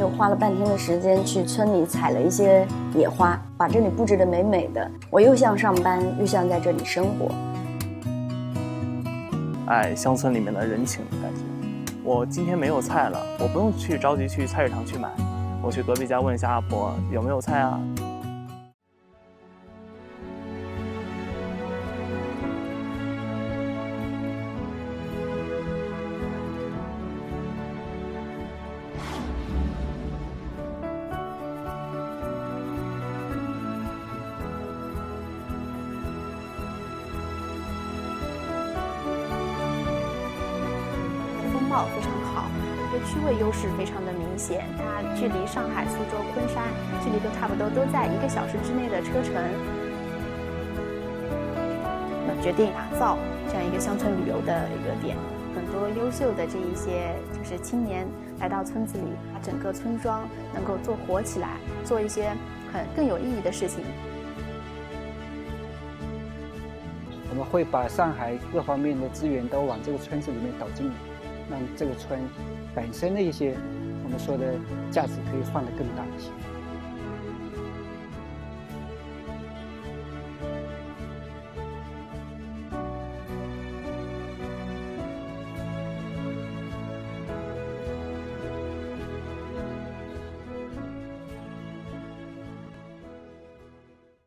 就花了半天的时间去村里采了一些野花，把这里布置得美美的。我又像上班，又像在这里生活。哎，乡村里面的人情感觉。我今天没有菜了，我不用着急去菜市场去买，我去隔壁家问一下阿婆有没有菜啊。非常好，这个区位优势非常的明显，它距离上海、苏州、昆山距离都差不多，都在1个小时之内的车程。决定打造这样一个乡村旅游的一个点，很多优秀的这一些就是青年来到村子里，把整个村庄能够做活起来，做一些更有意义的事情。我们会把上海各方面的资源都往这个村子里面导进来，让这个村本身的一些我们说的价值可以放得更大一些。